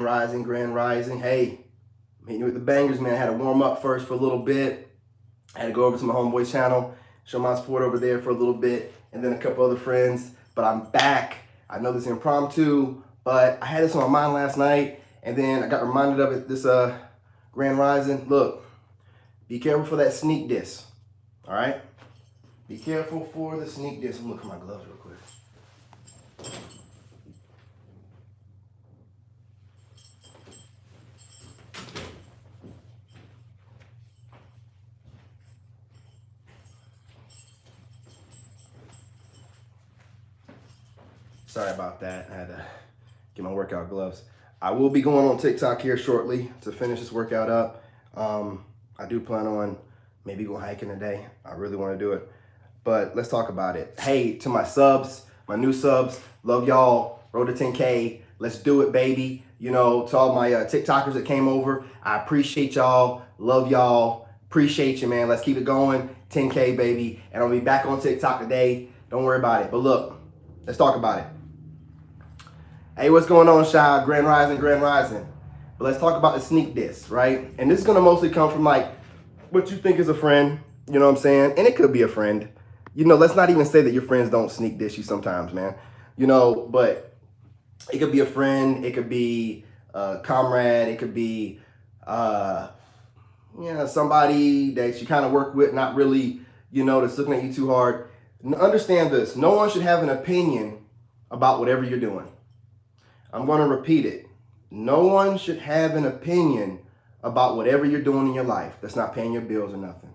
Rising, Grand Rising. Hey, I'm hitting you with the bangers, man. I had to warm up first for a little bit. I had to go over to my homeboy's channel, show my support over there for a little bit, and then a couple other friends. But I'm back. I know this is impromptu, but I had this on my mind last night, and then I got reminded of it this Grand Rising. Look, be careful for that sneak diss. All right? Be careful for the sneak diss. I'm gonna look at my gloves real quick. Sorry about that. I had to get my workout gloves. I will be going on TikTok here shortly to finish this workout up. I do plan on maybe going hiking today. I really want to do it. But let's talk about it. Hey, to my subs, my new subs, love y'all. Road to 10K. Let's do it, baby. You know, to all my TikTokers that came over, I appreciate y'all. Love y'all. Appreciate you, man. Let's keep it going. 10K, baby. And I'll be back on TikTok today. Don't worry about it. But look, let's talk about it. Hey, what's going on, Shy? Grand Rising, Grand Rising. But let's talk about the sneak diss, right? And this is gonna mostly come from like what you think is a friend, you know what I'm saying? And it could be a friend. You know, let's not even say that your friends don't sneak diss you sometimes, man. You know, but it could be a friend, it could be a comrade, it could be somebody that you kind of work with, not really, you know, that's looking at you too hard. Understand this, no one should have an opinion about whatever you're doing. I'm going to repeat it. No one should have an opinion about whatever you're doing in your life that's not paying your bills or nothing.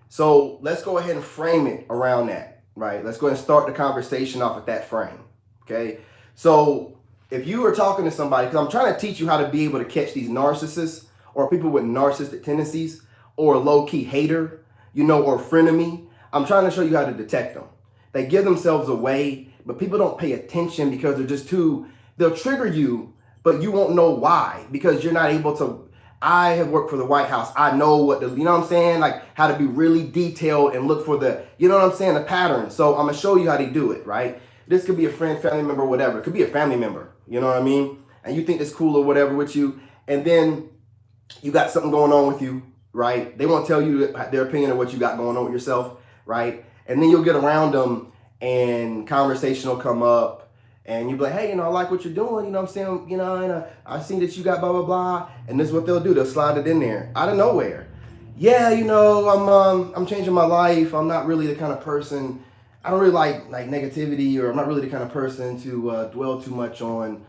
So let's go ahead and frame it around that, right? Let's go ahead and start the conversation off with that frame, okay? So if you are talking to somebody, because I'm trying to teach you how to be able to catch these narcissists or people with narcissistic tendencies or a low-key hater, you know, or frenemy. I'm trying to show you how to detect them. They give themselves away, but people don't pay attention because they're just too... They'll trigger you, but you won't know why because you're not able to. I have worked for the White House. I know what the, you know what I'm saying? Like how to be really detailed and look for the, you know what I'm saying? The pattern. So I'm going to show you how to do it, right? This could be a friend, family member, whatever. It could be a family member. You know what I mean? And you think it's cool or whatever with you. And then you got something going on with you, right? They won't tell you their opinion of what you got going on with yourself, right? And then you'll get around them and conversation will come up. And you be like, hey, you know, I like what you're doing, you know what I'm saying? You know, and I seen that you got blah, blah, blah. And this is what they'll do. They'll slide it in there out of nowhere. Yeah, you know, I'm changing my life. I'm not really the kind of person, I don't really like negativity, or I'm not really the kind of person to dwell too much on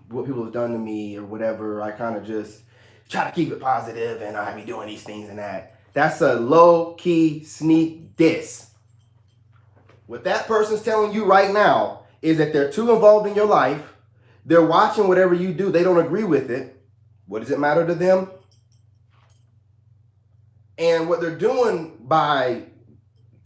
what people have done to me or whatever. I kind of just try to keep it positive and I be doing these things and that. That's a low-key sneak diss. What that person's telling you right now is that they're too involved in your life. They're watching whatever you do. They don't agree with it. What does it matter to them? And what they're doing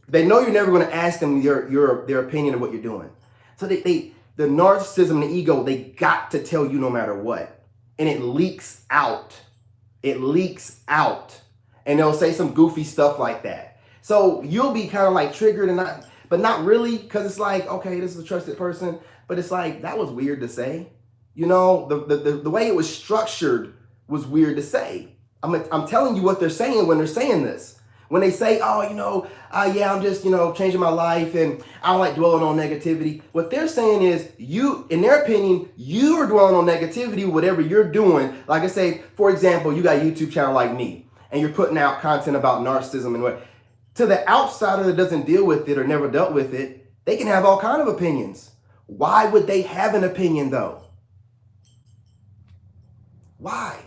they know you're never going to ask them their opinion of what you're doing. So the narcissism, the ego, they got to tell you no matter what. And it leaks out. It leaks out. And they'll say some goofy stuff like that. So you'll be kind of like triggered and but not really, because it's like, okay, this is a trusted person, but it's like, that was weird to say. You know, the way it was structured was weird to say. I'm telling you what they're saying when they're saying this. When they say, oh, you know, yeah, I'm just, you know, changing my life and I don't like dwelling on negativity. What they're saying is you, in their opinion, you are dwelling on negativity, whatever you're doing. Like I say, for example, you got a YouTube channel like me and you're putting out content about narcissism and what. To the outsider that doesn't deal with it or never dealt with it, they can have all kinds of opinions. Why would they have an opinion though? Why?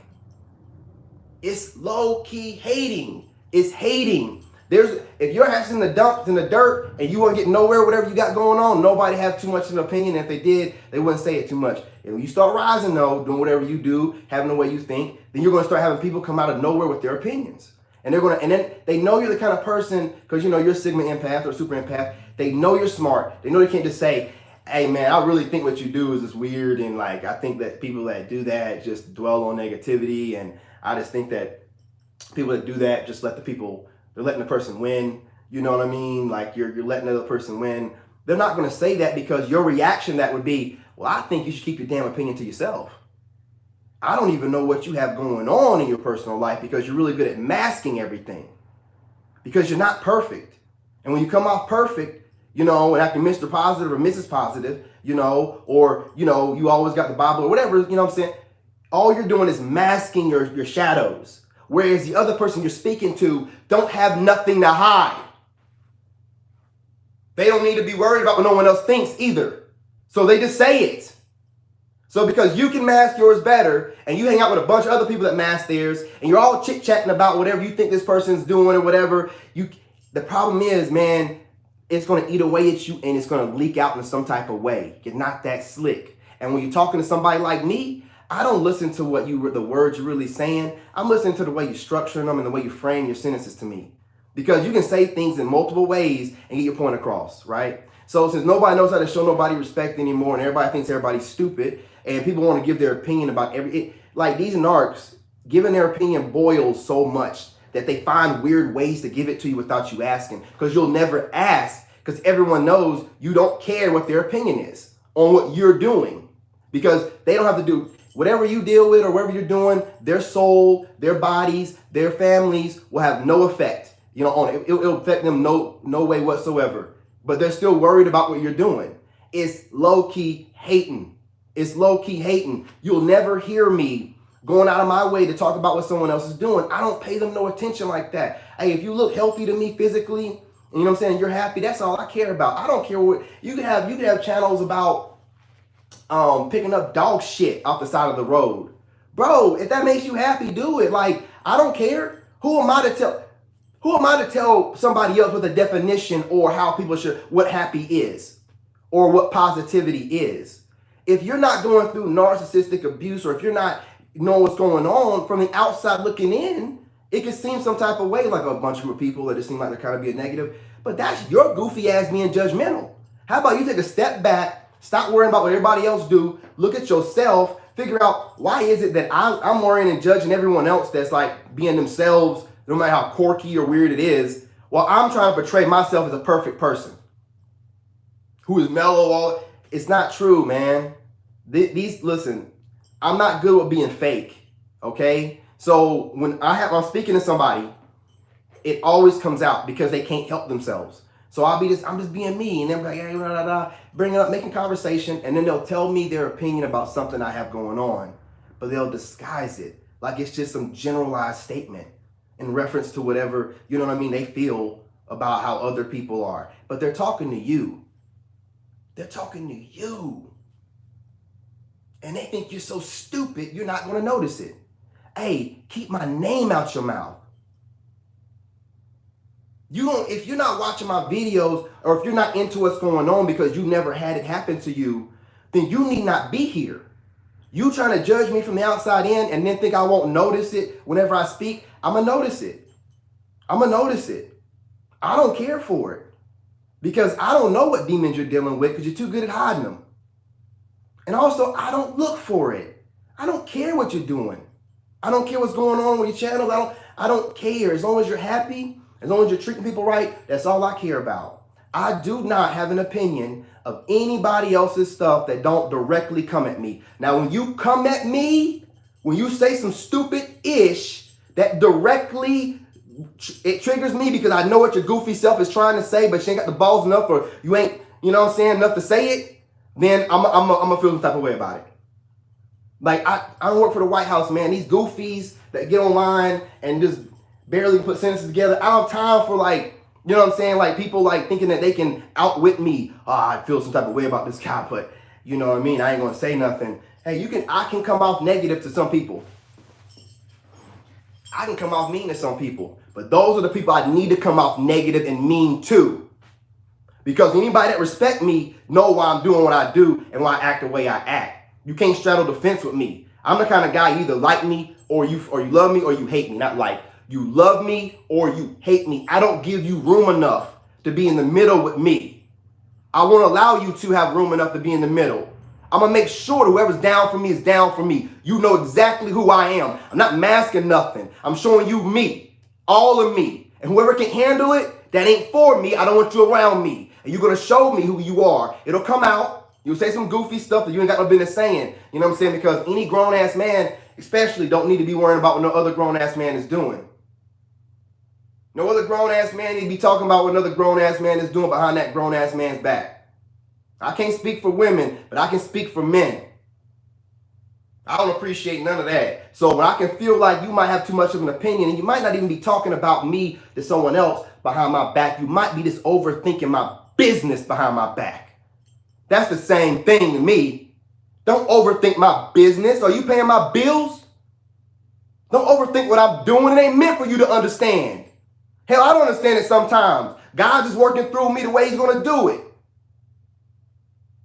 It's low-key hating. It's hating. If your ass in the dumps, in the dirt, and you want to get nowhere, whatever you got going on, nobody have too much of an opinion. If they did, they wouldn't say it too much. And when you start rising though, doing whatever you do, having the way you think, then you're going to start having people come out of nowhere with their opinions. And then they know you're the kind of person, because you know you're Sigma empath or super empath. They know you're smart. They know they can't just say, hey man, I really think what you do is just weird, and like I think that people that do that just dwell on negativity, and I just think that people that do that just they're letting the person win. You know what I mean? Like you're letting the other person win. They're not going to say that because your reaction to that would be, well, I think you should keep your damn opinion to yourself. I don't even know what you have going on in your personal life because you're really good at masking everything. Because you're not perfect. And when you come off perfect, and acting Mr. Positive or Mrs. Positive, or, you always got the Bible or whatever, you know what I'm saying? All you're doing is masking your shadows. Whereas the other person you're speaking to don't have nothing to hide. They don't need to be worried about what no one else thinks either. So they just say it. So because you can mask yours better and you hang out with a bunch of other people that mask theirs and you're all chit-chatting about whatever you think this person's doing or whatever, the problem is, man, it's going to eat away at you and it's going to leak out in some type of way. You're not that slick. And when you're talking to somebody like me, I don't listen to the words you're really saying. I'm listening to the way you're structuring them and the way you frame your sentences to me. Because you can say things in multiple ways and get your point across, right? So since nobody knows how to show nobody respect anymore and everybody thinks everybody's stupid and people want to give their opinion about like these narcs, giving their opinion boils so much that they find weird ways to give it to you without you asking. Because you'll never ask because everyone knows you don't care what their opinion is on what you're doing. Because they don't have to do whatever you deal with or whatever you're doing, their soul, their bodies, their families will have no effect. On it. It'll affect them no way whatsoever. But they're still worried about what you're doing. It's low-key hating. It's low-key hating. You'll never hear me going out of my way to talk about what someone else is doing. I don't pay them no attention like that. Hey, if you look healthy to me physically, you know what I'm saying, you're happy, that's all I care about. I don't care what you can have channels about picking up dog shit off the side of the road. Bro, if that makes you happy, do it. Like, I don't care. Who am I to tell somebody else what the definition or how people what happy is or what positivity is? If you're not going through narcissistic abuse or if you're not knowing what's going on from the outside looking in, it can seem some type of way like a bunch of people that just seem like they're kind of being negative. But that's your goofy ass being judgmental. How about you take a step back, stop worrying about what everybody else do, look at yourself, figure out why is it that I'm worrying and judging everyone else that's like being themselves, no matter how quirky or weird it is, while I'm trying to portray myself as a perfect person who is mellow. It's not true, man. Listen, I'm not good with being fake, okay? So when I'm speaking to somebody, it always comes out because they can't help themselves. So I'm just being me, and they're like, hey, blah, blah, blah, bring it up, making conversation, and then they'll tell me their opinion about something I have going on, but they'll disguise it like it's just some generalized statement in reference to whatever, you know what I mean, they feel about how other people are. But they're talking to you. They're talking to you. And they think you're so stupid, you're not going to notice it. Hey, keep my name out your mouth. If you're not watching my videos or if you're not into what's going on because you never had it happen to you, then you need not be here. You trying to judge me from the outside in and then think I won't notice it whenever I speak, I'm going to notice it. I'm going to notice it. I don't care for it because I don't know what demons you're dealing with because you're too good at hiding them. And also, I don't look for it. I don't care what you're doing. I don't care what's going on with your channels. I don't care. As long as you're happy, as long as you're treating people right, that's all I care about. I do not have an opinion of anybody else's stuff that don't directly come at me. Now, when you come at me, when you say some stupid ish that directly, it triggers me because I know what your goofy self is trying to say, but you ain't got the balls enough or you ain't, you know what I'm saying, enough to say it, then I'm gonna feel some type of way about it. Like, I don't work for the White House, man. These goofies that get online and just barely put sentences together. I don't have time for, like, you know what I'm saying? Like, people, like, thinking that they can outwit me. Oh, I feel some type of way about this guy, but, you know what I mean? I ain't going to say nothing. Hey, I can come off negative to some people. I can come off mean to some people. But those are the people I need to come off negative and mean to. Because anybody that respect me know why I'm doing what I do and why I act the way I act. You can't straddle the fence with me. I'm the kind of guy, you either like me or you love me or you hate me. Not like, you love me or you hate me. I don't give you room enough to be in the middle with me. I won't allow you to have room enough to be in the middle. I'm going to make sure whoever's down for me is down for me. You know exactly who I am. I'm not masking nothing. I'm showing you me, all of me. And whoever can handle it, that ain't for me. I don't want you around me. And you're going to show me who you are. It'll come out. You'll say some goofy stuff that you ain't got no business saying. You know what I'm saying? Because any grown-ass man especially don't need to be worrying about what no other grown-ass man is doing. No other grown-ass man need to be talking about what another grown-ass man is doing behind that grown-ass man's back. I can't speak for women, but I can speak for men. I don't appreciate none of that. So when I can feel like you might have too much of an opinion and you might not even be talking about me to someone else behind my back, you might be just overthinking my business behind my back. That's the same thing to me. Don't overthink my business. Are you paying my bills? Don't overthink what I'm doing. It ain't meant for you to understand. Hell, I don't understand it sometimes. God's just working through me the way he's going to do it.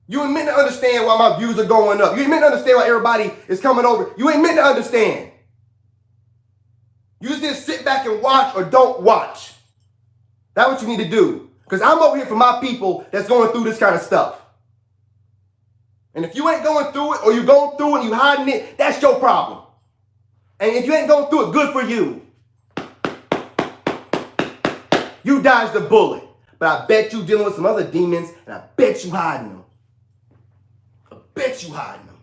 You ain't meant to understand why my views are going up. You ain't meant to understand why everybody is coming over. You ain't meant to understand. You just sit back and watch or don't watch. That's what you need to do. Because I'm over here for my people that's going through this kind of stuff. And if you ain't going through it or you going through it and you hiding it, that's your problem. And if you ain't going through it, good for you. You dodged the bullet. But I bet you dealing with some other demons and I bet you hiding them. I bet you hiding them.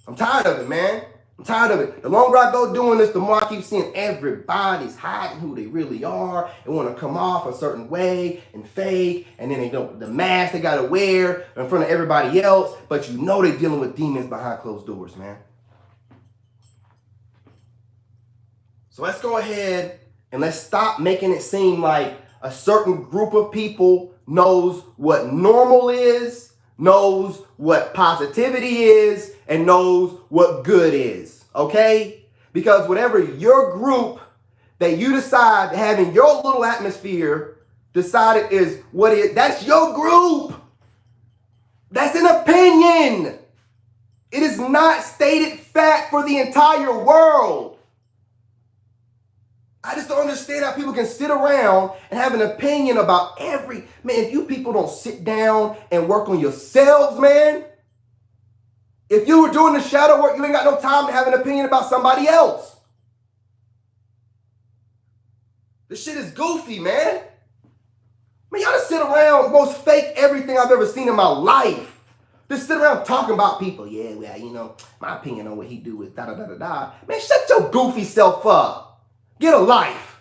I'm tired of it, man. I'm tired of it. The longer I go doing this, the more I keep seeing everybody's hiding who they really are and want to come off a certain way and fake. And then they don't, the mask they got to wear in front of everybody else. But you know they're dealing with demons behind closed doors, man. So let's go ahead and let's stop making it seem like a certain group of people knows what normal is, knows what positivity is, and knows what good is, okay? Because whatever your group that you decide to have in your little atmosphere decided is what it is, that's your group. That's an opinion. It is not stated fact for the entire world. I just don't understand how people can sit around and have an opinion about man, if you people don't sit down and work on yourselves, man. If you were doing the shadow work, you ain't got no time to have an opinion about somebody else. This shit is goofy, man. Man, y'all just sit around, most fake everything I've ever seen in my life. Just sit around talking about people. Yeah, well, you know, my opinion on what he do is da-da-da-da-da. Man, shut your goofy self up. Get a life.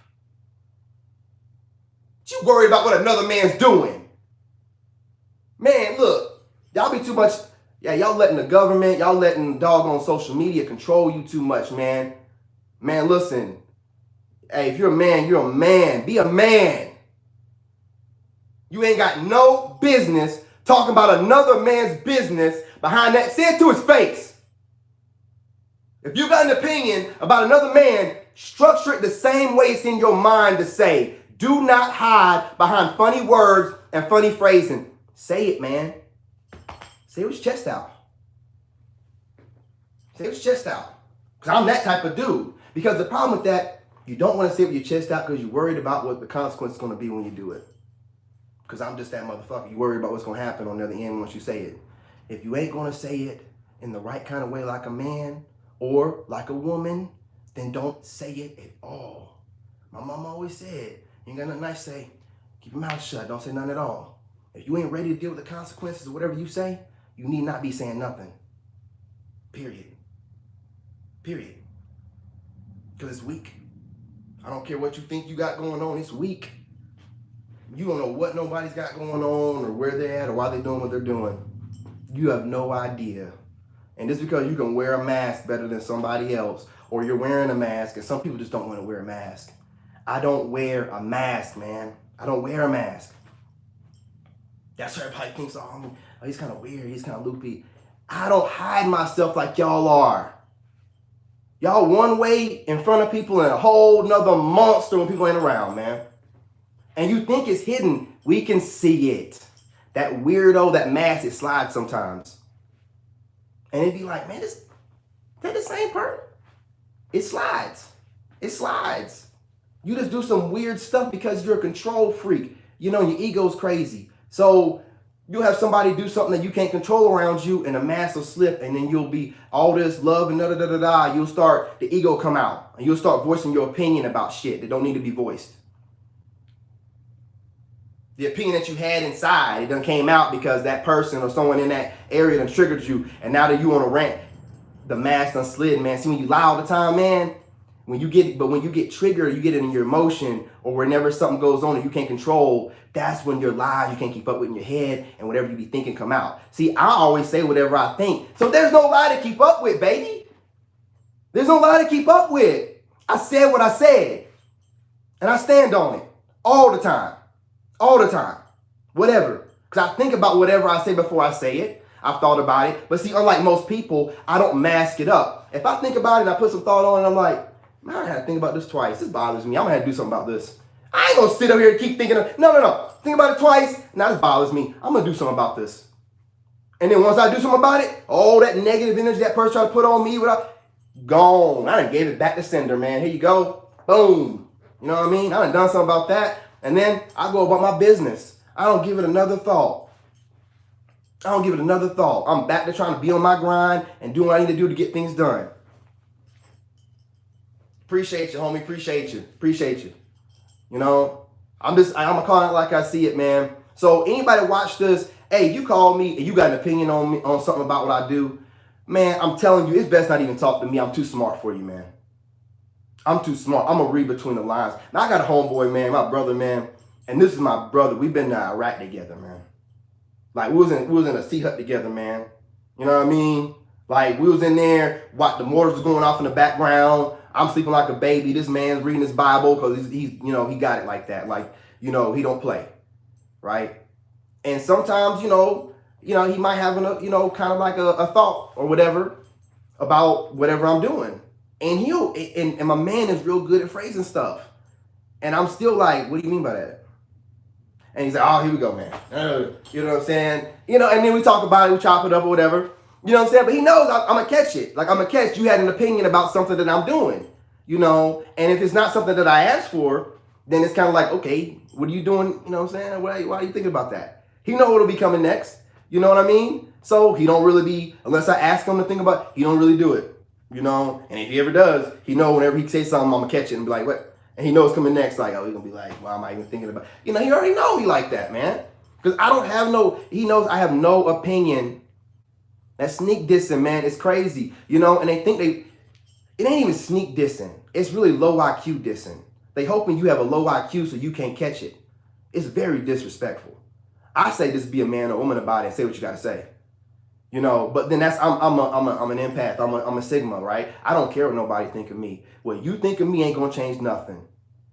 You worried about what another man's doing. Man, look, y'all be too much. Yeah, y'all letting the government, y'all letting doggone social media control you too much, man. Man, listen. Hey, if you're a man, you're a man. Be a man. You ain't got no business talking about another man's business behind that. Say it to his face. If you got an opinion about another man, structure it the same way it's in your mind to say. Do not hide behind funny words and funny phrasing. Say it, man. Say it with your chest out. Say it with your chest out. Because I'm that type of dude. Because the problem with that, you don't want to say it with your chest out because you're worried about what the consequence is going to be when you do it. Because I'm just that motherfucker. You worry about what's going to happen on the other end once you say it. If you ain't going to say it in the right kind of way like a man or like a woman, then don't say it at all. My mama always said, you ain't got nothing nice to say, keep your mouth shut, don't say nothing at all. If you ain't ready to deal with the consequences of whatever you say, you need not be saying nothing. Period. Period. Because it's weak. I don't care what you think you got going on, it's weak. You don't know what nobody's got going on or where they're at or why they're doing what they're doing. You have no idea. And just because you can wear a mask better than somebody else, or you're wearing a mask, and some people just don't want to wear a mask. I don't wear a mask, man. I don't wear a mask. That's why everybody thinks, oh, he's kind of weird, he's kind of loopy. I don't hide myself like y'all are. Y'all one way in front of people and a whole nother monster when people ain't around, man. And you think it's hidden. We can see it. That weirdo, that mask, it slides sometimes. And it'd be like, man, is that the same person? It slides. It slides. You just do some weird stuff because you're a control freak. You know, your ego's crazy. So you'll have somebody do something that you can't control around you and a mask will slip and then you'll be all this love and da-da-da-da-da. You'll start, the ego come out and you'll start voicing your opinion about shit that don't need to be voiced. The opinion that you had inside, it done came out because that person or someone in that area done triggered you and now that you on a rant. The mask done slid, man. See, when you lie all the time, man, when you get triggered, you get it in your emotion, or whenever something goes on that you can't control, that's when your lies you can't keep up with in your head, and whatever you be thinking come out. See, I always say whatever I think. So there's no lie to keep up with, baby. There's no lie to keep up with. I said what I said, and I stand on it all the time. All the time. Whatever. Because I think about whatever I say before I say it. I've thought about it. But see, unlike most people, I don't mask it up. If I think about it and I put some thought on it, I'm like, man, I had to think about this twice. This bothers me. I'm going to have to do something about this. I ain't going to sit up here and keep thinking of, no. Think about it twice. Now this bothers me. I'm going to do something about this. And then once I do something about it, all that negative energy that person tried to put on me, gone. I done gave it back to sender, man. Here you go. Boom. You know what I mean? I done something about that. And then I go about my business. I don't give it another thought. I'm back to trying to be on my grind and do what I need to do to get things done. Appreciate you, homie. Appreciate you. You know, I'm gonna call it like I see it, man. So anybody watch this, hey, you call me and you got an opinion on me, on something about what I do, man, I'm telling you, it's best not even talk to me. I'm too smart for you, man. I'm too smart. I'm gonna read between the lines. Now I got a homeboy, man, my brother, man, and this is my brother. We've been to Iraq together, man. Like we was in a sea hut together, man. You know what I mean? Like we was in there, the mortars was going off in the background. I'm sleeping like a baby. This man's reading his Bible because he's you know, he got it like that. Like, you know, he don't play, right? And sometimes, you know, he might have kind of like a thought or whatever about whatever I'm doing, and my man is real good at phrasing stuff, and I'm still like, what do you mean by that? And he's like, oh, here we go, man. You know what I'm saying? You know, and then we talk about it, we chop it up or whatever. You know what I'm saying? But he knows I'm going to catch it. Like, I'm going to catch you had an opinion about something that I'm doing, you know? And if it's not something that I asked for, then it's kind of like, okay, what are you doing? You know what I'm saying? Why are you thinking about that? He know what'll be coming next. You know what I mean? So he don't really be, unless I ask him to think about it, he don't really do it, you know? And if he ever does, he know whenever he says something, I'm going to catch it and be like, what? And he knows coming next, like, oh, he's going to be like, why am I even thinking about it? You know, he already know me like that, man. Because he knows I have no opinion. That sneak dissing, man, it's crazy. You know, and they think it ain't even sneak dissing. It's really low IQ dissing. They hoping you have a low IQ so you can't catch it. It's very disrespectful. I say just be a man or woman about it and say what you got to say. You know, but then I'm an empath. I'm a Sigma, right? I don't care what nobody think of me. What you think of me ain't gonna change nothing.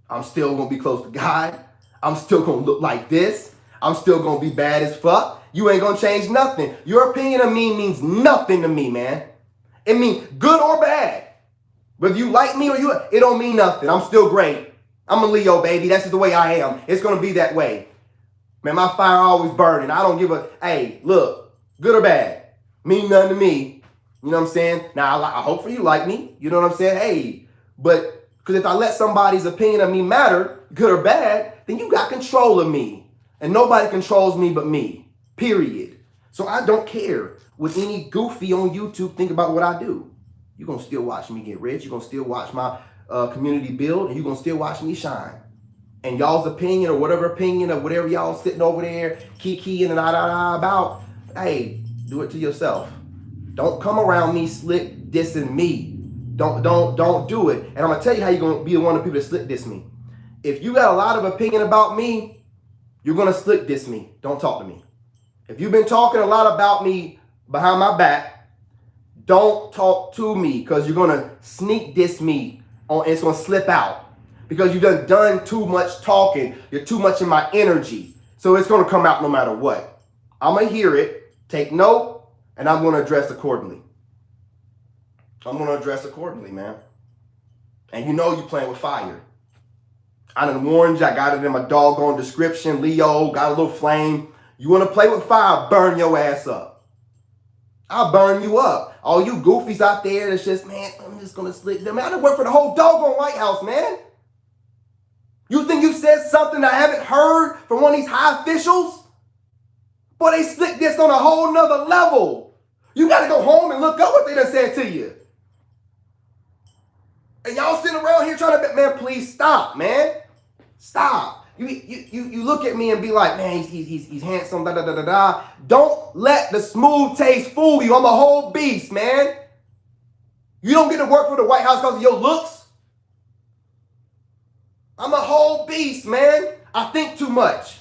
I'm still gonna be close to God. I'm still gonna look like this. I'm still gonna be bad as fuck. You ain't gonna change nothing. Your opinion of me means nothing to me, man. It means good or bad. Whether you like me or it don't mean nothing. I'm still great. I'm a Leo, baby. That's just the way I am. It's gonna be that way. Man, my fire always burning. I don't give hey, look, good or bad. Mean nothing to me. You know what I'm saying? Now, I hope for you like me. You know what I'm saying? Hey, but because if I let somebody's opinion of me matter, good or bad, then you got control of me. And nobody controls me but me. Period. So I don't care what any goofy on YouTube think about what I do. You're going to still watch me get rich. You're going to still watch my community build. And you're going to still watch me shine. And y'all's opinion or whatever y'all sitting over there kikiing and about, hey, do it to yourself. Don't come around me slick dissing me. Don't do it. And I'm going to tell you how you're going to be one of the people that slick diss me. If you got a lot of opinion about me, you're going to slick diss me. Don't talk to me. If you've been talking a lot about me behind my back, don't talk to me because you're going to sneak diss me and it's going to slip out because you've done too much talking. You're too much in my energy. So it's going to come out no matter what. I'm going to hear it. Take note, and I'm going to address accordingly. Man. And you know you playing with fire. I done warned you. I got it in my doggone description. Leo, got a little flame. You want to play with fire, I'll burn your ass up. I'll burn you up. All you goofies out there that's just, man, I'm just going to slick them. Man, I done worked for the whole doggone White House, man. You think you said something I haven't heard from one of these high officials? Boy, they slick this on a whole nother level. You got to go home and look up what they done said to you. And y'all sitting around here trying to, man, please stop, man. Stop. You look at me and be like, man, he's handsome, da da da da da. Don't let the smooth taste fool you. I'm a whole beast, man. You don't get to work for the White House because of your looks. I'm a whole beast, man. I think too much.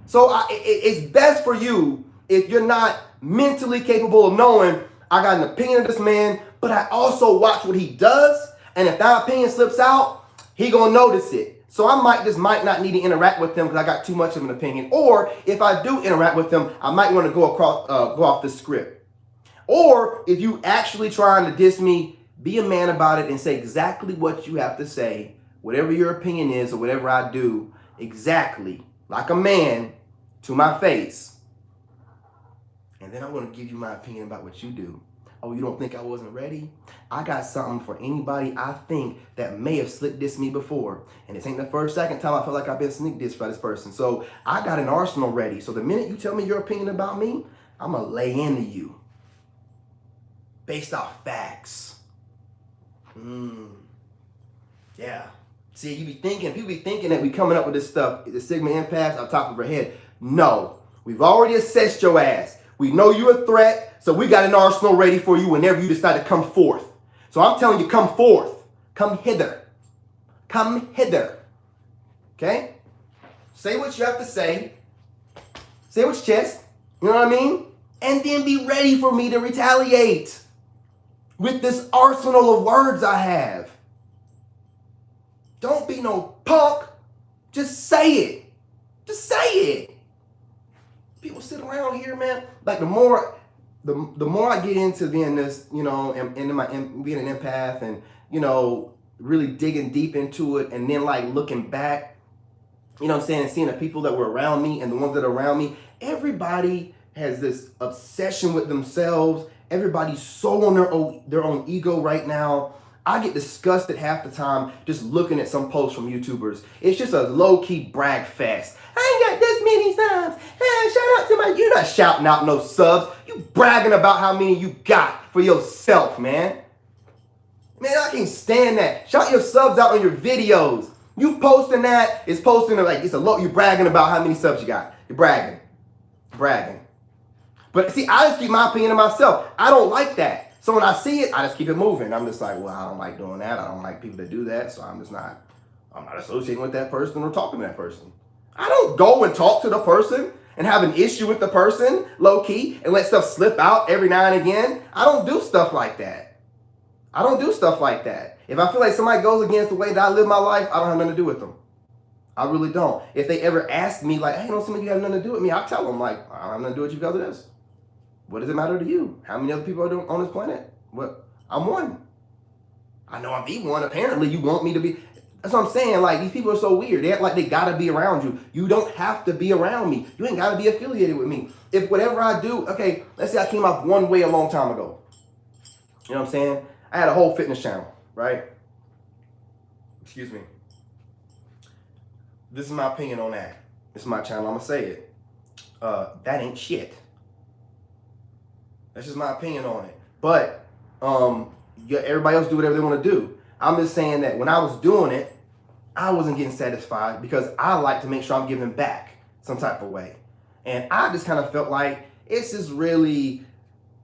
So it's best for you if you're not mentally capable of knowing I got an opinion of this man, but I also watch what he does. And if that opinion slips out, he gonna notice it. So I might not need to interact with them because I got too much of an opinion. Or if I do interact with them, I might want to go off the script. Or if you actually trying to diss me, be a man about it and say exactly what you have to say, whatever your opinion is or whatever I do, exactly like a man to my face. And then I'm going to give you my opinion about what you do. Oh, you don't think I wasn't ready? I got something for anybody I think that may have slick dissed me before. And this ain't the second time I feel like I've been sneak dissed by this person. So I got an arsenal ready. So the minute you tell me your opinion about me, I'm going to lay into you. Based off facts. Yeah. See, people be thinking that we coming up with this stuff, the Sigma Empaths on top of our head. No. We've already assessed your ass. We know you're a threat, so we got an arsenal ready for you whenever you decide to come forth. So I'm telling you, come forth. Come hither. Come hither. Okay? Say what you have to say. Say what's chest. You know what I mean? And then be ready for me to retaliate with this arsenal of words I have. Don't be no punk. Just say it. Just say it. People sit around here, man. Like the more I get into being this, you know, and being an empath and, you know, really digging deep into it and then like looking back, you know what I'm saying, and seeing the people that were around me and the ones that are around me, everybody has this obsession with themselves. Everybody's so on their own ego right now. I get disgusted half the time just looking at some posts from YouTubers. It's just a low-key brag fest. I ain't got this many subs. Hey, shout out to my... You're not shouting out no subs. You bragging about how many you got for yourself, man. Man, I can't stand that. Shout your subs out on your videos. You posting that, it's posting like it's a lot. You're bragging about how many subs you got. You're bragging. But see, I just keep my opinion to myself. I don't like that. So when I see it, I just keep it moving. I'm just like, well, I don't like doing that. I don't like people that do that. So I'm not associating with that person or talking to that person. I don't go and talk to the person and have an issue with the person, low key, and let stuff slip out every now and again. I don't do stuff like that. If I feel like somebody goes against the way that I live my life, I don't have nothing to do with them. I really don't. If they ever ask me like, hey, don't seem like you have nothing to do with me, I'll tell them like, I don't have nothing to do with you because of this. What does it matter to you? How many other people are on this planet? What? I'm one. I know I'm the one. Apparently you want me to be. That's what I'm saying. Like, these people are so weird. They act like they gotta be around you. You don't have to be around me. You ain't gotta be affiliated with me. If whatever I do, okay, let's say I came off one way a long time ago. You know what I'm saying? I had a whole fitness channel, right? Excuse me. This is my opinion on that. This is my channel. I'm gonna say it. That ain't shit. That's just my opinion on it. But yeah, everybody else do whatever they want to do. I'm just saying that when I was doing it, I wasn't getting satisfied because I like to make sure I'm giving back some type of way. And I just kind of felt like it's just really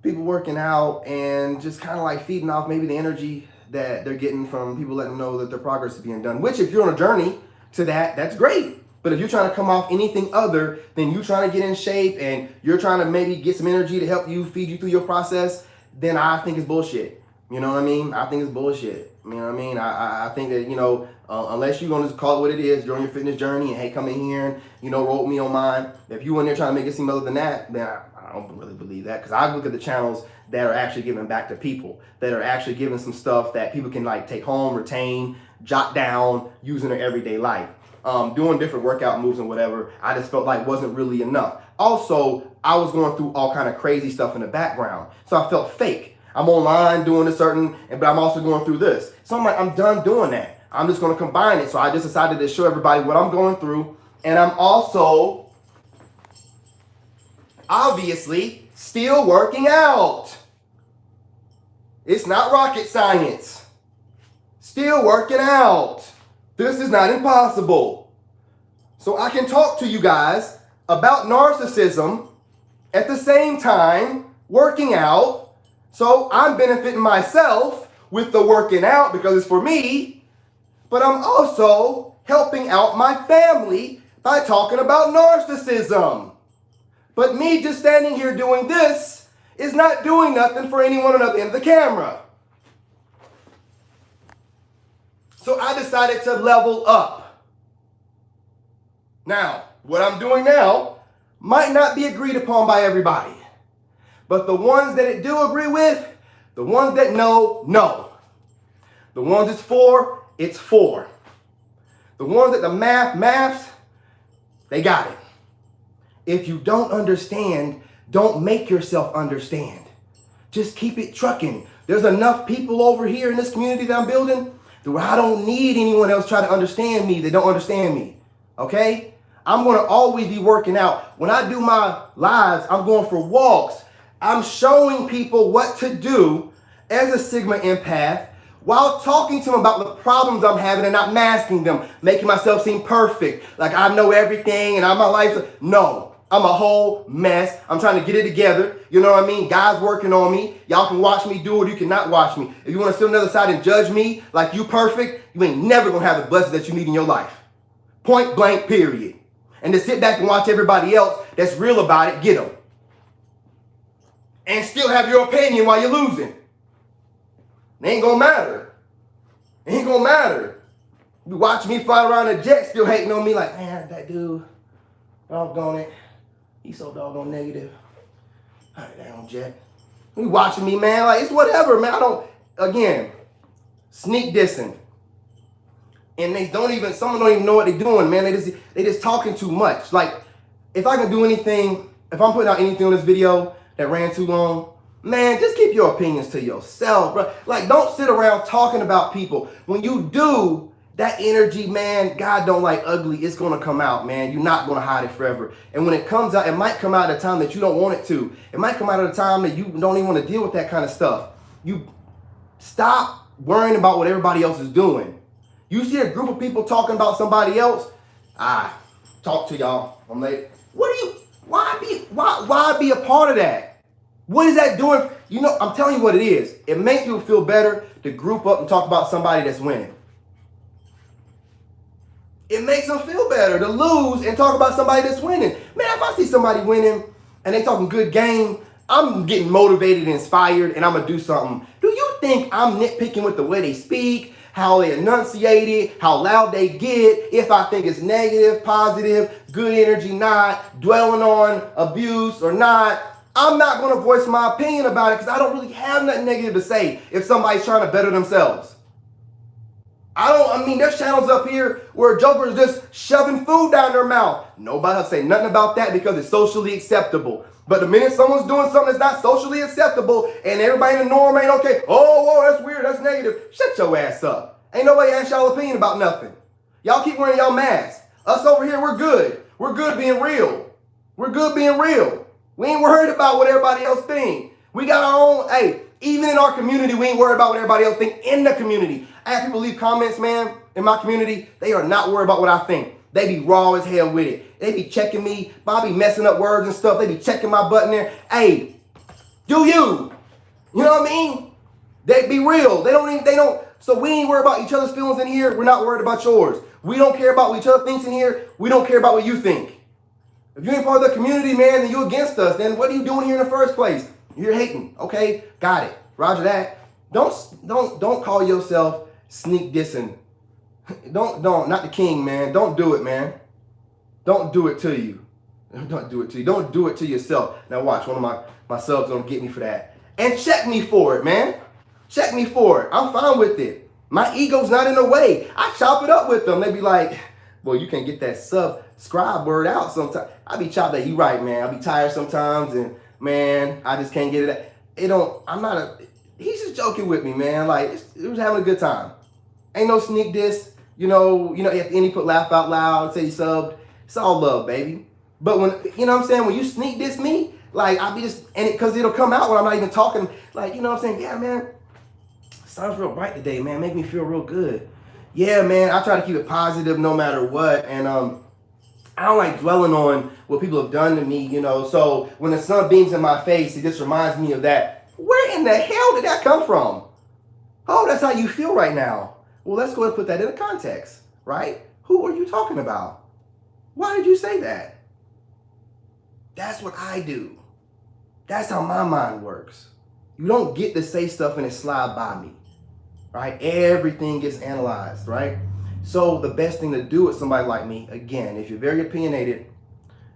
people working out and just kind of like feeding off maybe the energy that they're getting from people letting them know that their progress is being done. Which if you're on a journey to that, that's great. But if you're trying to come off anything other than you trying to get in shape and you're trying to maybe get some energy to help you feed you through your process, then I think it's bullshit. You know what I mean? I think it's bullshit. You know what I mean? I think that, you know, unless you're going to just call it what it is, you're on your fitness journey and hey, come in here and, you know, roll with me on mine. If you in there trying to make it seem other than that, then I don't really believe that. Because I look at the channels that are actually giving back to people, that are actually giving some stuff that people can like take home, retain, jot down, use in their everyday life. Doing different workout moves and whatever, I just felt like wasn't really enough. Also, I was going through all kind of crazy stuff in the background. So I felt fake. I'm online doing a certain, but I'm also going through this. So I'm like, I'm done doing that. I'm just going to combine it. So I just decided to show everybody what I'm going through. And I'm also, obviously, still working out. It's not rocket science. Still working out. This is not impossible. So I can talk to you guys about narcissism at the same time working out. So I'm benefiting myself with the working out because it's for me, but I'm also helping out my family by talking about narcissism. But me just standing here doing this is not doing nothing for anyone on the other end of the camera. So I decided to level up. Now, what I'm doing now might not be agreed upon by everybody. But the ones that it do agree with, the ones that know, know. The ones it's for. The ones that the maths, they got it. If you don't understand, don't make yourself understand. Just keep it trucking. There's enough people over here in this community that I'm building where I don't need anyone else trying to understand me. They don't understand me. Okay? I'm going to always be working out. When I do my lives, I'm going for walks. I'm showing people what to do as a Sigma empath while talking to them about the problems I'm having and not masking them, making myself seem perfect, like I know everything and my life's... No, I'm a whole mess. I'm trying to get it together. You know what I mean? God's working on me. Y'all can watch me do it. You cannot watch me. If you want to sit on the other side and judge me like you perfect, you ain't never going to have the blessings that you need in your life. Point blank, period. And to sit back and watch everybody else that's real about it, get them. And still have your opinion while you're losing. It ain't gonna matter. It ain't gonna matter. You watch me fly around a jet still hating on me like, man, that dude, doggone it. He's so doggone negative. All right, damn jet. You watching me, man, like it's whatever, man. I don't, again, sneak dissing. And they don't even, some don't even know what they're doing, man. They just talking too much. Like, if I can do anything, if I'm putting out anything on this video that ran too long, man, just keep your opinions to yourself, bro. Like, don't sit around talking about people. When you do, that energy, man, God don't like ugly. It's going to come out, man. You're not going to hide it forever. And when it comes out, it might come out at a time that you don't want it to. It might come out at a time that you don't even want to deal with that kind of stuff. You stop worrying about what everybody else is doing. You see a group of people talking about somebody else, talk to y'all. I'm like, why be a part of that? What is that doing? You know, I'm telling you what it is. It makes people feel better to group up and talk about somebody that's winning. It makes them feel better to lose and talk about somebody that's winning. Man, if I see somebody winning and they talking good game, I'm getting motivated and inspired and I'm going to do something. Do you think I'm nitpicking with the way they speak, how they enunciate it, how loud they get, if I think it's negative, positive, good energy, not, dwelling on abuse or not? I'm not going to voice my opinion about it because I don't really have nothing negative to say if somebody's trying to better themselves. There's channels up here where jokers just shoving food down their mouth. Nobody will say nothing about that because it's socially acceptable. But the minute someone's doing something that's not socially acceptable and everybody in the norm ain't okay, oh, whoa, that's weird, that's negative, shut your ass up. Ain't nobody ask y'all opinion about nothing. Y'all keep wearing y'all masks. Us over here, we're good. We're good being real. We're good being real. We ain't worried about what everybody else think. We got our own, even in our community, we ain't worried about what everybody else think in the community. I have people leave comments, man, in my community. They are not worried about what I think. They be raw as hell with it. They be checking me. I be messing up words and stuff. They be checking my butt in there. Hey, do you? You know what I mean? They be real. They don't. So we ain't worried about each other's feelings in here. We're not worried about yours. We don't care about what each other thinks in here. We don't care about what you think. If you ain't part of the community, man, then you against us. Then what are you doing here in the first place? You're hating. Okay, got it. Roger that. Don't call yourself sneak dissing. Don't, not the king, man. Don't do it, man. Don't do it to you. Don't do it to you. Don't do it to yourself. Now watch, one of my subs gonna get me for that. And check me for it, man. Check me for it. I'm fine with it. My ego's not in the way. I chop it up with them. They be like, boy, you can't get that subscribe word out sometimes. I be chopped that. You right, man. I be tired sometimes and man, I just can't get it. He's just joking with me, man. Like, it was having a good time. Ain't no sneak diss. You know, at the end he put laugh out loud, say he subbed. It's all love, baby. But when, you know what I'm saying, when you sneak diss me, like, I'll be just, because it'll come out when I'm not even talking, like, you know what I'm saying? Yeah, man, sun's real bright today, man. Make me feel real good. Yeah, man, I try to keep it positive no matter what. And I don't like dwelling on what people have done to me, you know. So when the sun beams in my face, it just reminds me of that Where in the hell did that come from? Oh, that's how you feel right now. Well, let's go ahead and put that in a context, right? Who are you talking about? Why did you say that? That's what I do. That's how my mind works. You don't get to say stuff and it slide by me, right? Everything gets analyzed, right? So the best thing to do with somebody like me, again, if you're very opinionated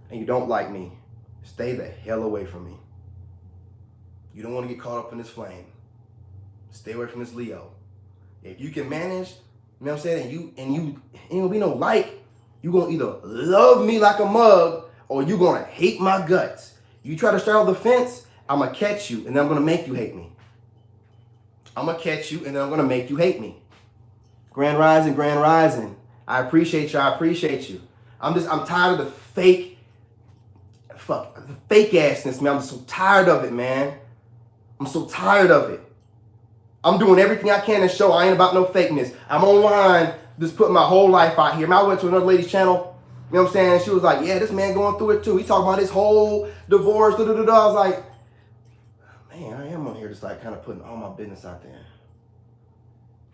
and you don't like me, stay the hell away from me. You don't want to get caught up in this flame. Stay away from this Leo. If you can manage, you know what I'm saying, and you ain't gonna be no like, you gonna either love me like a mug or you gonna hate my guts. You try to straddle the fence, I'm gonna catch you and then I'm gonna make you hate me. I'm gonna catch you and then I'm gonna make you hate me. Grand Rising, Grand Rising. I appreciate you, I appreciate you. I'm tired of the fake assness, man. I'm so tired of it, man. I'm so tired of it. I'm doing everything I can to show I ain't about no fakeness. I'm online just putting my whole life out here. I went to another lady's channel, you know what I'm saying? She was like, yeah, this man going through it too. He talking about his whole divorce, I was like, man, I am on here just like kind of putting all my business out there.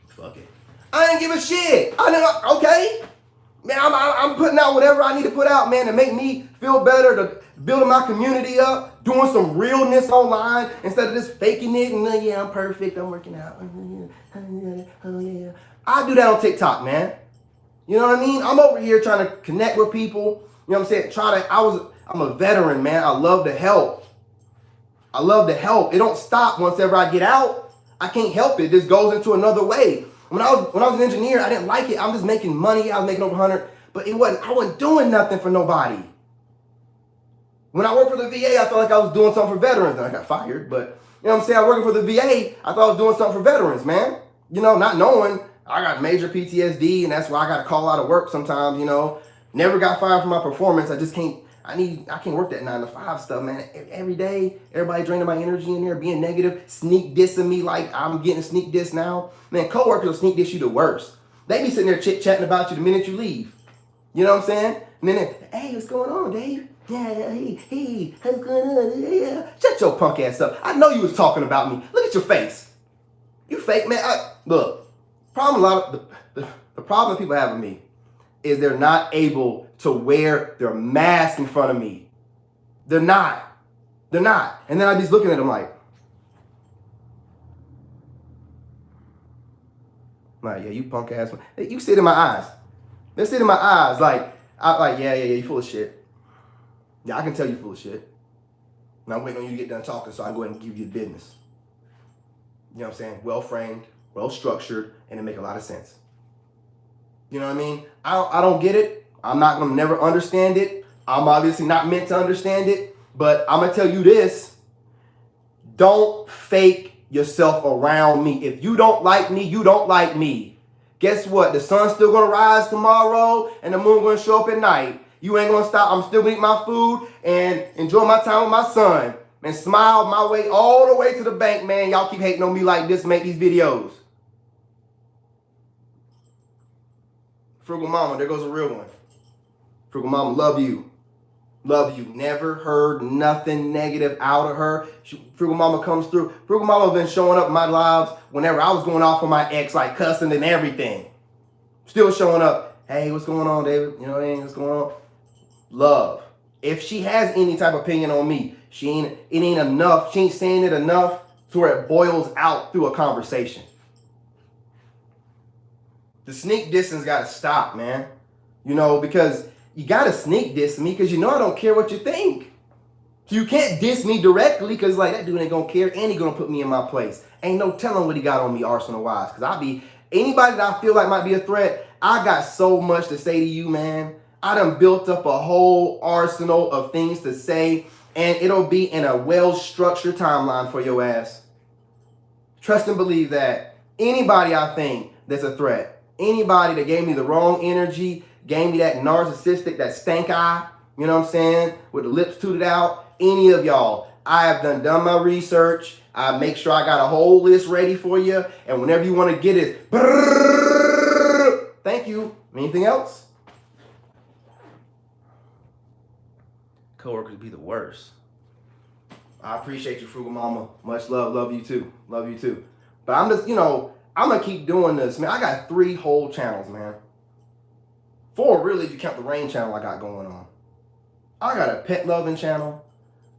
Fuck it. I ain't give a shit. Okay. Man, I'm putting out whatever I need to put out, man, to make me feel better, to building my community up, doing some realness online instead of just faking it and yeah, I'm perfect, I'm working out. Oh yeah. I do that on TikTok, man. You know what I mean? I'm over here trying to connect with people. You know what I'm saying? I'm a veteran, man. I love to help. I love to help. It don't stop once ever I get out. I can't help it. It just goes into another way. When I was an engineer, I didn't like it. I'm just making money. I was making over 100, but I wasn't doing nothing for nobody. When I worked for the VA, I felt like I was doing something for veterans. And I got fired, but you know what I'm saying? I was working for the VA. I thought I was doing something for veterans, man. You know, not knowing I got major PTSD, and that's why I got to call out of work sometimes. You know, never got fired for my performance. I just can't. I can't work that 9 to 5 stuff, man. Every day, everybody draining my energy in there, being negative, sneak dissing me like I'm getting sneak diss now. Man, coworkers will sneak diss you the worst. They be sitting there chit-chatting about you the minute you leave. You know what I'm saying? And then, hey, what's going on, Dave? Yeah, hey, what's going on? Yeah. Shut your punk ass up. I know you was talking about me. Look at your face. You fake, man. Look, the problem people have with me is they're not able to wear their mask in front of me. They're not. And then I just looking at them like, yeah, you punk ass. You sit in my eyes. They sit in my eyes like, yeah, you full of shit. Yeah, I can tell you full of shit. Now I'm waiting on you to get done talking so I can go ahead and give you the business. You know what I'm saying? Well framed, well structured, and it make a lot of sense. You know what I mean? I don't get it. I'm not going to never understand it. I'm obviously not meant to understand it. But I'm going to tell you this. Don't fake yourself around me. If you don't like me, you don't like me. Guess what? The sun's still going to rise tomorrow and the moon going to show up at night. You ain't going to stop. I'm still going to eat my food and enjoy my time with my son and smile my way all the way to the bank, man. Y'all keep hating on me like this, make these videos. Frugal Mama, there goes a real one. Frugal Mama, love you. Love you. Never heard nothing negative out of her. Frugal Mama comes through. Frugal Mama been showing up in my lives whenever I was going off on my ex, like cussing and everything. Still showing up. Hey, what's going on, David? You know what I mean? What's going on? Love. If she has any type of opinion on me, it ain't enough. She ain't saying it enough to where it boils out through a conversation. The sneak distance got to stop, man. You know, because you got to sneak diss me because you know I don't care what you think. So you can't diss me directly because like that dude ain't going to care and he going to put me in my place. Ain't no telling what he got on me arsenal-wise because anybody that I feel like might be a threat, I got so much to say to you, man. I done built up a whole arsenal of things to say and it'll be in a well-structured timeline for your ass. Trust and believe that. Anybody I think that's a threat, anybody that gave me the wrong energy, gave me that narcissistic, that stank eye, you know what I'm saying, with the lips tooted out, any of y'all, I have done my research. I make sure I got a whole list ready for you. And whenever you want to get it, brrr, thank you. Anything else? Coworkers be the worst. I appreciate you, Frugal Mama. Much love. Love you too. Love you too. But I'm just, I'm going to keep doing this, man. I got 3 whole channels, man. 4, really, if you count the rain channel I got going on. I got a pet loving channel.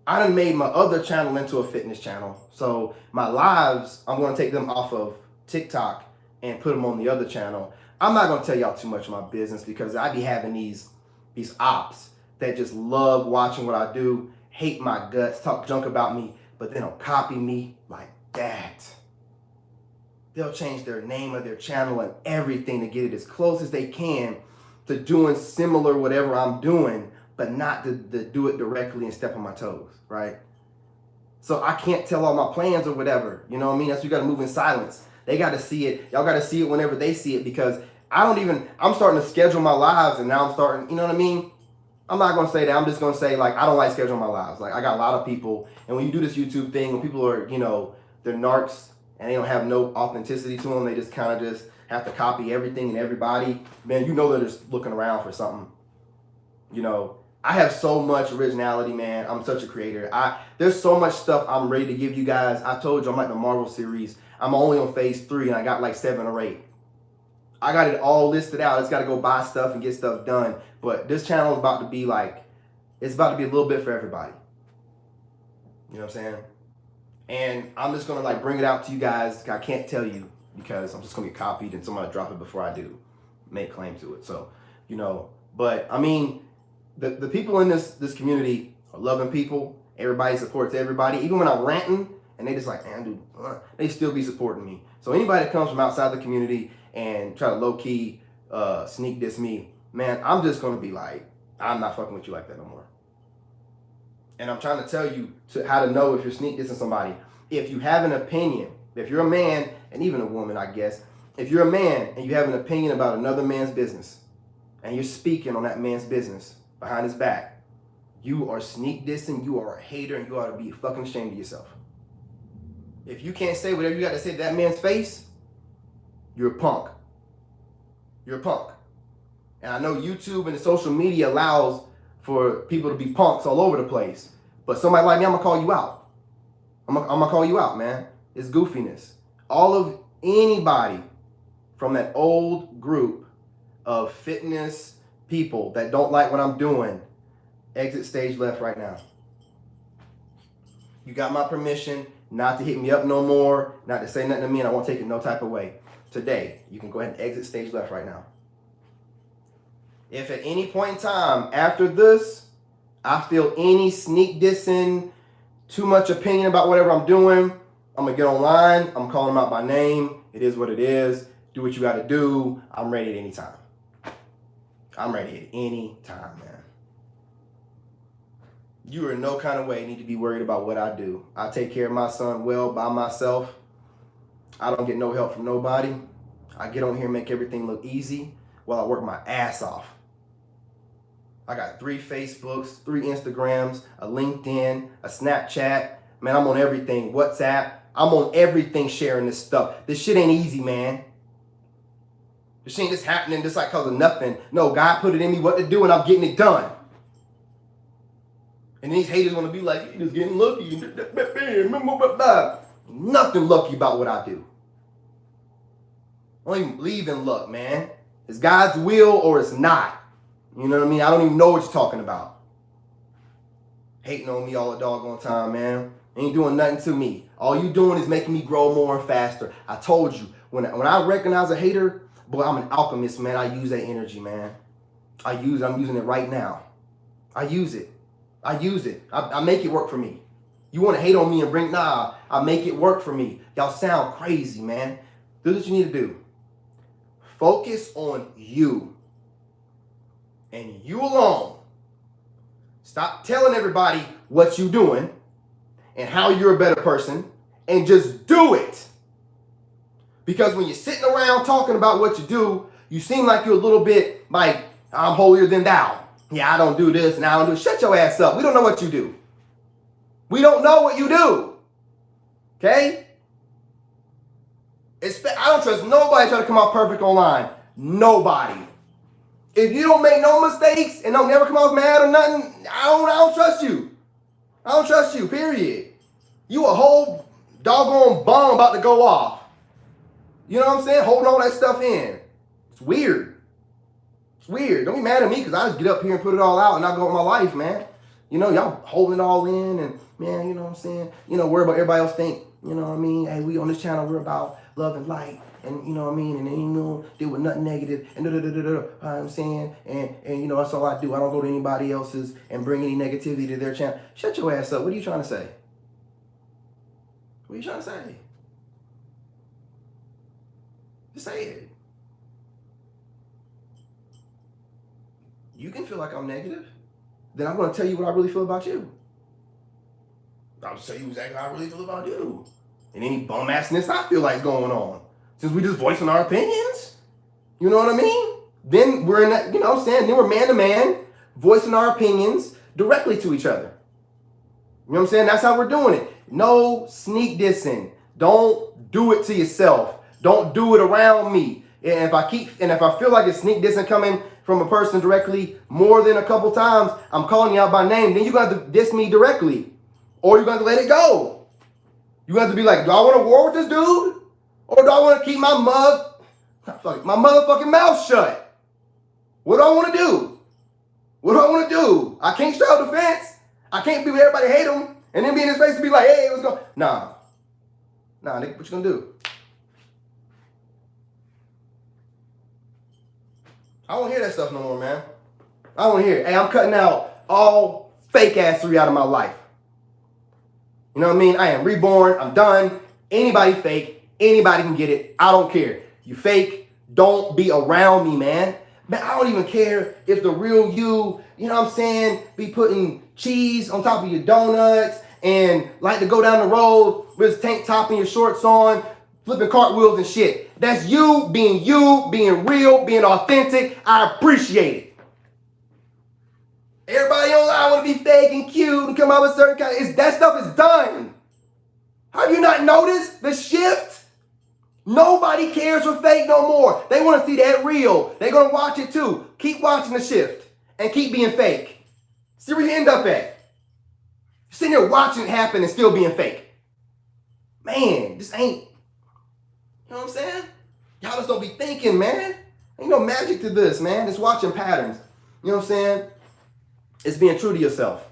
I done made my other channel into a fitness channel. So my lives, I'm going to take them off of TikTok and put them on the other channel. I'm not going to tell y'all too much of my business because I be having these ops that just love watching what I do, hate my guts, talk junk about me, but they don't copy me like that. They'll change their name of their channel and everything to get it as close as they can to doing similar whatever I'm doing, but not to do it directly and step on my toes, right? So I can't tell all my plans or whatever, you know what I mean? That's why you gotta move in silence. They gotta see it, y'all gotta see it whenever they see it because I'm starting to schedule my lives and now I'm starting, you know what I mean? I'm not gonna say that, I'm just gonna say like, I don't like scheduling my lives. Like I got a lot of people, and when you do this YouTube thing, when people are, they're narcs and they don't have no authenticity to them, they just kind of just have to copy everything and everybody, man, they're just looking around for something. I have so much originality, man. I'm such a creator. There's so much stuff I'm ready to give you guys. I told you I'm like the Marvel series. I'm only on phase 3 and I got like 7 or 8. I got it all listed out. It's got to go buy stuff and get stuff done. But this channel is about to be like, it's about to be a little bit for everybody. You know what I'm saying? And I'm just going to like bring it out to you guys. I can't tell you because I'm just going to get copied and somebody drop it before I do make claim to it. So, but I mean, the people in this community are loving people. Everybody supports everybody. Even when I'm ranting and they just like, man, dude, they still be supporting me. So anybody that comes from outside the community and try to low-key sneak diss me, man, I'm just going to be like, I'm not fucking with you like that no more. And I'm trying to tell you how to know if you're sneak dissing somebody. If you have an opinion, if you're a man, and even a woman, I guess, if you're a man and you have an opinion about another man's business, and you're speaking on that man's business behind his back, you are sneak dissing, you are a hater, and you ought to be fucking ashamed of yourself. If you can't say whatever you got to say to that man's face, you're a punk. You're a punk. And I know YouTube and the social media allows for people to be punks all over the place. But somebody like me, I'm going to call you out. I'm going to call you out, man. It's goofiness. All of anybody from that old group of fitness people that don't like what I'm doing, exit stage left right now. You got my permission not to hit me up no more, not to say nothing to me, and I won't take it no type of way. Today, you can go ahead and exit stage left right now. If at any point in time after this, I feel any sneak dissing, too much opinion about whatever I'm doing, I'm going to get online, I'm calling them out by name, it is what it is, do what you got to do, I'm ready at any time. I'm ready at any time, man. You are in no kind of way need to be worried about what I do. I take care of my son well by myself. I don't get no help from nobody. I get on here and make everything look easy while I work my ass off. I got 3 Facebooks, 3 Instagrams, a LinkedIn, a Snapchat. Man, I'm on everything. WhatsApp. I'm on everything sharing this stuff. This shit ain't easy, man. This shit ain't just happening just like cause of nothing. No, God put it in me what to do and I'm getting it done. And these haters want to be like, you just getting lucky. Nothing lucky about what I do. I don't even believe in luck, man. It's God's will or it's not. You know what I mean? I don't even know what you're talking about. Hating on me all the doggone time, man. Ain't doing nothing to me. All you doing is making me grow more and faster. I told you, when I recognize a hater, boy, I'm an alchemist, man. I use that energy, man. I'm using it right now. I use it. I make it work for me. You want to hate on me and I make it work for me. Y'all sound crazy, man. This is what you need to do. Focus on you. And you alone. Stop telling everybody what you're doing and how you're a better person and just do it. Because when you're sitting around talking about what you do, you seem like you're a little bit like, I'm holier than thou. Yeah, I don't do this and I don't do. Shut your ass up. We don't know what you do. We don't know what you do. Okay? I don't trust nobody trying to come out perfect online. Nobody. If you don't make no mistakes and don't never come off mad or nothing, I don't trust you. I don't trust you, period. You a whole doggone bomb about to go off. You know what I'm saying? Holding all that stuff in. It's weird. It's weird. Don't be mad at me because I just get up here and put it all out and I go with my life, man. You know, y'all holding it all in and, man, you know what I'm saying? You know, worry about everybody else think. You know what I mean? Hey, we on this channel, we're about love and light. And you know what I mean? And then, you know, deal with nothing negative. And you know what I'm saying? And you know, that's all I do. I don't go to anybody else's and bring any negativity to their channel. Shut your ass up. What are you trying to say? What are you trying to say? Just say it. You can feel like I'm negative. Then I'm going to tell you what I really feel about you. I'll just tell you exactly how I really feel about you. And any bum-assness I feel like is going on. Since we just voicing our opinions. You know what I mean? Then we're in that, you know what I'm saying? Then we're man to man, voicing our opinions directly to each other. You know what I'm saying? That's how we're doing it. No sneak dissing. Don't do it to yourself. Don't do it around me. And if I feel like it's sneak dissing coming from a person directly more than a couple times, I'm calling you out by name, then you're going to have to diss me directly. Or you're going to have to let it go. You're going to have to be like, do I want to war with this dude? Or do I want to keep my motherfucking mouth shut? What do I want to do? What do I want to do? I can't straddle the fence. I can't be with everybody hate him and then be in his face and be like, hey, what's going on? Nah, nigga, what you going to do? I don't hear that stuff no more, man. I don't hear it. Hey, I'm cutting out all fake assery out of my life. You know what I mean? I am reborn. I'm done. Anybody fake, anybody can get it. I don't care. You fake, don't be around me, man. Man, I don't even care if the real you, you know what I'm saying, be putting cheese on top of your donuts and like to go down the road with his tank top and your shorts on, flipping cartwheels and shit. That's you, being real, being authentic. I appreciate it. Everybody online want to be fake and cute and come out with certain kind of, that stuff is done. Have you not noticed the shift? Nobody cares for fake no more. They want to see that real. They're going to watch it too. Keep watching the shift and keep being fake. See where you end up at. You're sitting there watching it happen and still being fake. Man, this ain't, you know what I'm saying? Y'all just don't be thinking, man. Ain't no magic to this, man. It's watching patterns. You know what I'm saying? It's being true to yourself.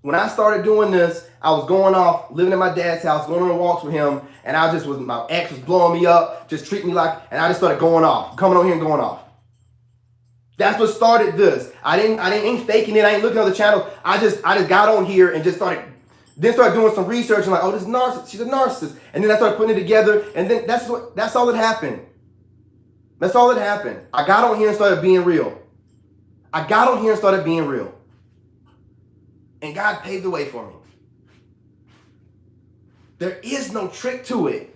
When I started doing this, I was going off, living in my dad's house, going on walks with him, and my ex was blowing me up, just treating me like, and I just started going off, coming on here and going off. That's what started this. I ain't faking it. I ain't looking at the channel. I just got on here and just started doing some research and like, oh, this is narcissist. She's a narcissist. And then I started putting it together, and then that's all that happened. That's all that happened. I got on here and started being real. And God paved the way for me. There is no trick to it.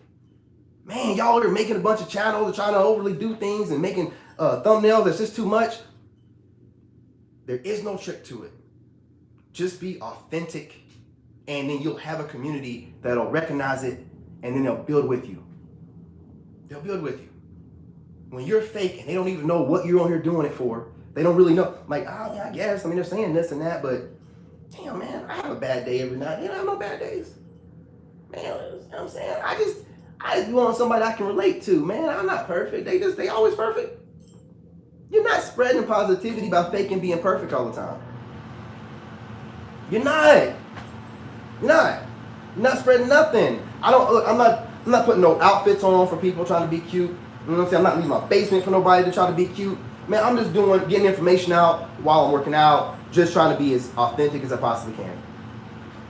Man, y'all are making a bunch of channels and trying to overly do things and making thumbnails that's just too much. There is no trick to it. Just be authentic, and then you'll have a community that'll recognize it, and then they'll build with you. They'll build with you. When you're fake and they don't even know what you're on here doing it for, they don't really know. Like, oh, yeah, I guess. I mean, they're saying this and that, but damn, man, I have a bad day every night. You know, I have no bad days. Man, you know what I'm saying? I just want somebody I can relate to, man. I'm not perfect. They always perfect. You're not spreading positivity by faking being perfect all the time. You're not. You're not spreading nothing. I'm not putting no outfits on for people trying to be cute. You know what I'm saying? I'm not leaving my basement for nobody to try to be cute. Man, I'm just getting information out while I'm working out, just trying to be as authentic as I possibly can.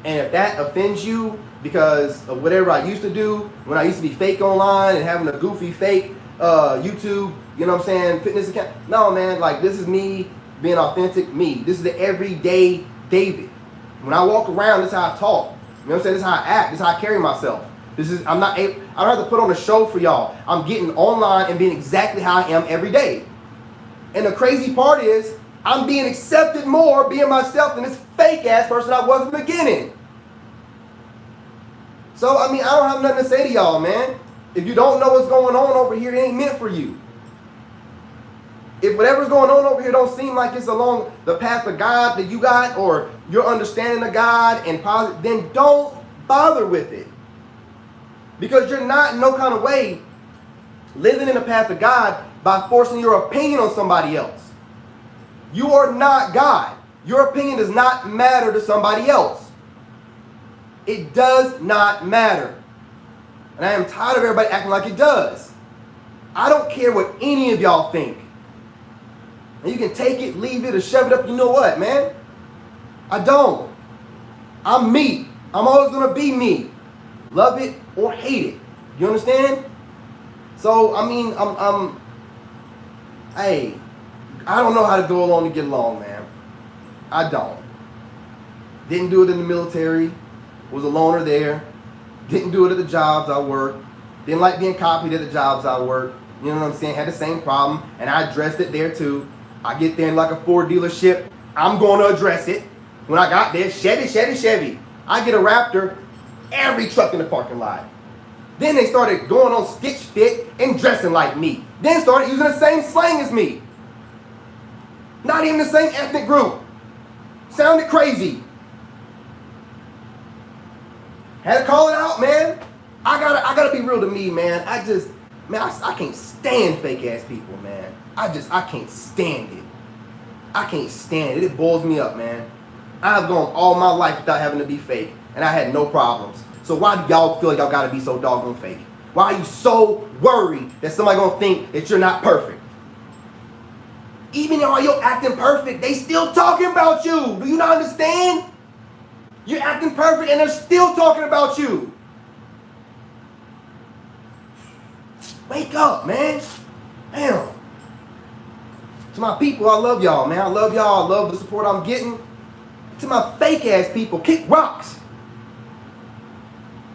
And if that offends you because of whatever I used to do, when I used to be fake online and having a goofy fake YouTube, you know what I'm saying, fitness account. No, man, like this is me being authentic me. This is the everyday David. When I walk around, this is how I talk. You know what I'm saying? This is how I act. This is how I carry myself. I don't have to put on a show for y'all. I'm getting online and being exactly how I am every day. And the crazy part is, I'm being accepted more being myself than this fake ass person I was in the beginning. So, I mean, I don't have nothing to say to y'all, man. If you don't know what's going on over here, it ain't meant for you. If whatever's going on over here don't seem like it's along the path of God that you got or your understanding of God and positive, then don't bother with it. Because you're not in no kind of way living in the path of God by forcing your opinion on somebody else. You are not God. Your opinion does not matter to somebody else. It does not matter. And I am tired of everybody acting like it does. I don't care what any of y'all think. And you can take it, leave it, or shove it up. You know what, man? I don't. I'm me. I'm always going to be me. Love it or hate it. You understand? So, I mean, hey, I don't know how to go along to get along, man. I don't. Didn't do it in the military. Was a loner there. Didn't do it at the jobs I worked. Didn't like being copied at the jobs I worked. You know what I'm saying? Had the same problem, and I addressed it there too. I get there in like a Ford dealership. I'm going to address it. When I got there, Chevy. I get a Raptor. Every truck in the parking lot. Then they started going on Stitch Fit and dressing like me. Then started using the same slang as me. Not even the same ethnic group. Sounded crazy. Had to call it out, man. I gotta be real to me, man. I can't stand fake ass people, man. I can't stand it. I can't stand it. It boils me up, man. I've gone all my life without having to be fake, and I had no problems. So why do y'all feel like y'all gotta be so doggone fake? Why are you so worried that somebody gonna think that you're not perfect? Even though you're acting perfect, they still talking about you. Do you not understand? You're acting perfect and they're still talking about you. Wake up, man. Damn. To my people, I love y'all, man. I love y'all. I love the support I'm getting. To my fake ass people, kick rocks.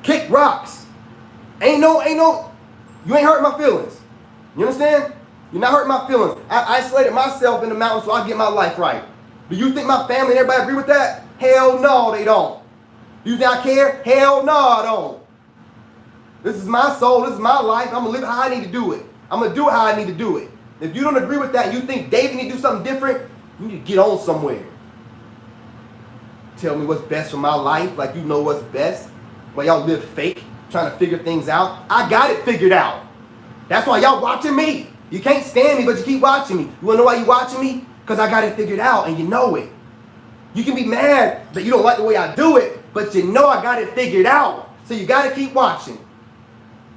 Kick rocks. You ain't hurting my feelings. You understand? You're not hurting my feelings. I isolated myself in the mountains so I get my life right. Do you think my family and everybody agree with that? Hell no, they don't. You think I care? Hell no, I don't. This is my soul. This is my life. I'm going to live how I need to do it. I'm going to do it how I need to do it. If you don't agree with that and you think David need to do something different, you need to get on somewhere. Tell me what's best for my life like you know what's best. While y'all live fake, trying to figure things out. I got it figured out. That's why y'all watching me. You can't stand me, but you keep watching me. You want to know why you watching me? Because I got it figured out and you know it. You can be mad that you don't like the way I do it, but you know I got it figured out. So you got to keep watching.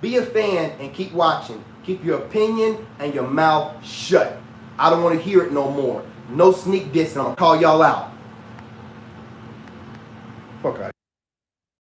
Be a fan and keep watching. Keep your opinion and your mouth shut. I don't want to hear it no more. No sneak dissing. I'm going to call y'all out. Fuck out.